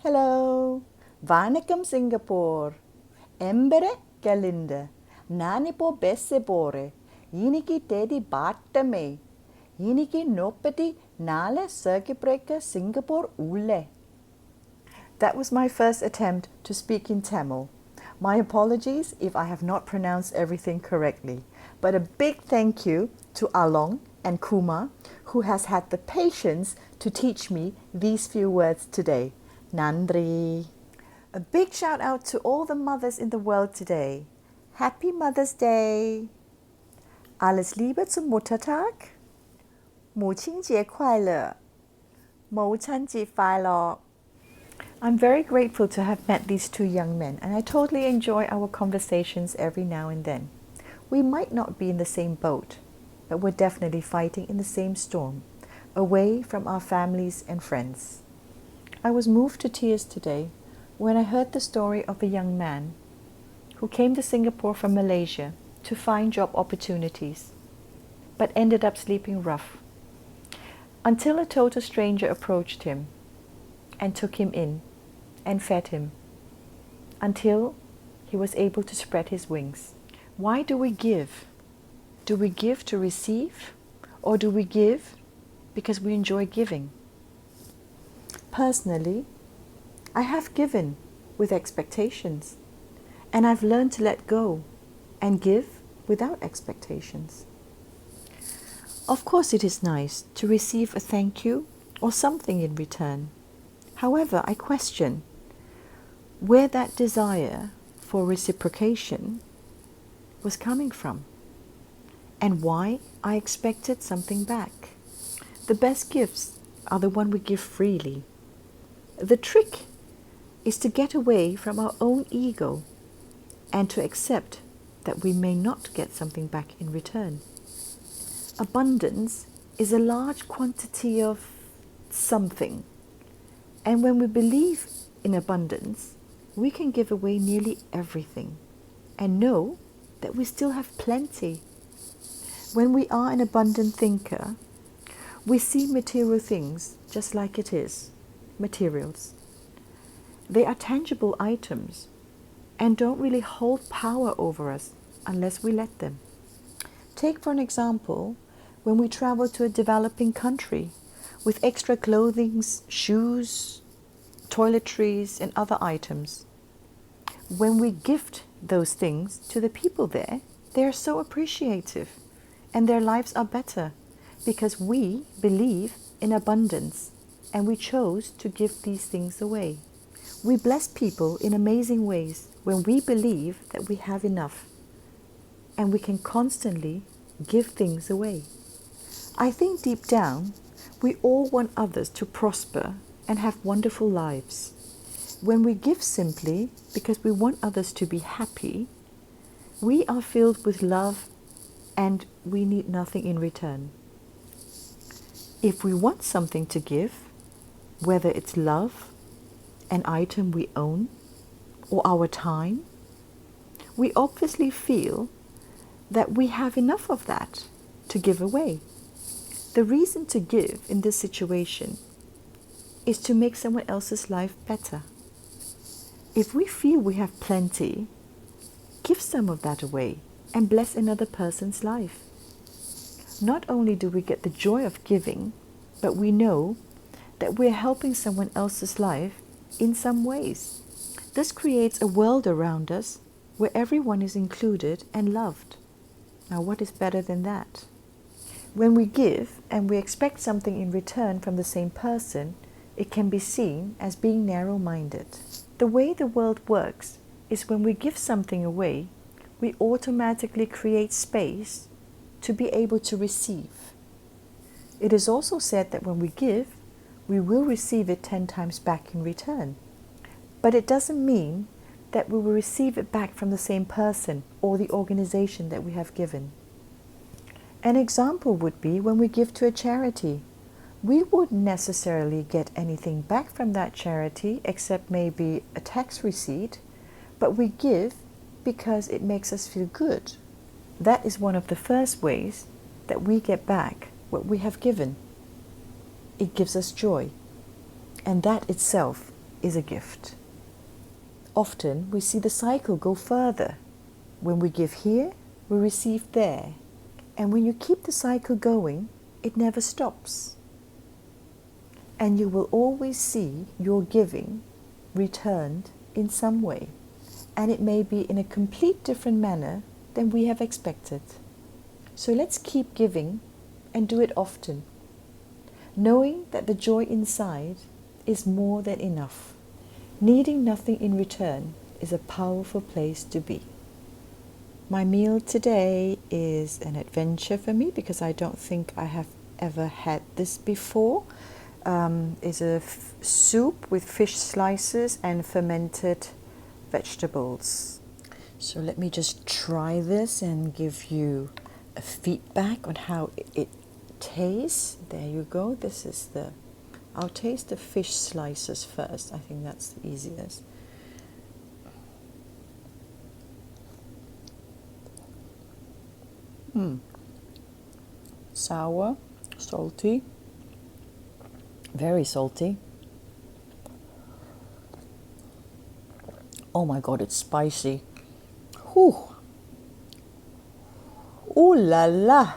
Hello, Vanakkam Singapore. Embere Galinde. Nanipo Bessebore. Yiniki Teddy Batame. Yiniki Nopati Nale Circuit Breaker Singapore Ule. That was my first attempt to speak in Tamil. My apologies if I have not pronounced everything correctly, but a big thank you to Along and Kuma, who has had the patience to teach me these few words today. Nandri. A big shout out to all the mothers in the world today. Happy Mother's Day. Alles Liebe zum Muttertag. 母亲节快乐。母亲节快乐。I'm very grateful to have met these two young men, and I totally enjoy our conversations every now and then. We might not be in the same boat, but we're definitely fighting in the same storm, away from our families and friends. I was moved to tears today when I heard the story of a young man who came to Singapore from Malaysia to find job opportunities, but ended up sleeping rough, until a total stranger approached him and took him in and fed him until he was able to spread his wings. Why do we give? Do we give to receive, or do we give because we enjoy giving? Personally, I have given with expectations, and I've learned to let go and give without expectations. Of course, it is nice to receive a thank you or something in return. However, I question where that desire for reciprocation was coming from and why I expected something back. The best gifts are the one we give freely. The trick is to get away from our own ego and to accept that we may not get something back in return. Abundance is a large quantity of something, and when we believe in abundance, we can give away nearly everything and know that we still have plenty. When we are an abundant thinker, we see material things just like it is, materials. They are tangible items and don't really hold power over us unless we let them. Take for an example, when we travel to a developing country with extra clothing, shoes, toiletries and other items. When we gift those things to the people there, they are so appreciative and their lives are better because we believe in abundance and we chose to give these things away. We bless people in amazing ways when we believe that we have enough and we can constantly give things away. I think deep down, we all want others to prosper and have wonderful lives. When we give simply because we want others to be happy, we are filled with love and we need nothing in return. If we want something to give, whether it's love, an item we own, or our time, we obviously feel that we have enough of that to give away. The reason to give in this situation is to make someone else's life better. If we feel we have plenty, give some of that away and bless another person's life. Not only do we get the joy of giving, but we know that we're helping someone else's life in some ways. This creates a world around us where everyone is included and loved. Now, what is better than that? When we give and we expect something in return from the same person, it can be seen as being narrow-minded. The way the world works is when we give something away, we automatically create space to be able to receive. It is also said that when we give, we will receive it 10 times back in return. But it doesn't mean that we will receive it back from the same person or the organization that we have given. An example would be when we give to a charity. We wouldn't necessarily get anything back from that charity except maybe a tax receipt, but we give because it makes us feel good. That is one of the first ways that we get back what we have given. It gives us joy, and that itself is a gift. Often we see the cycle go further. When we give here, we receive there. And when you keep the cycle going, it never stops. And you will always see your giving returned in some way. And it may be in a complete different manner than we have expected. So let's keep giving and do it often, knowing that the joy inside is more than enough. Needing nothing in return is a powerful place to be. My meal today is an adventure for me because I don't think I have ever had this before. It's a soup with fish slices and fermented vegetables. So let me just try this and give you a feedback on how it tastes. There you go. I'll taste the fish slices first. I think that's the easiest. Sour, salty, very salty. Oh my God, it's spicy. Whew. Ooh la la.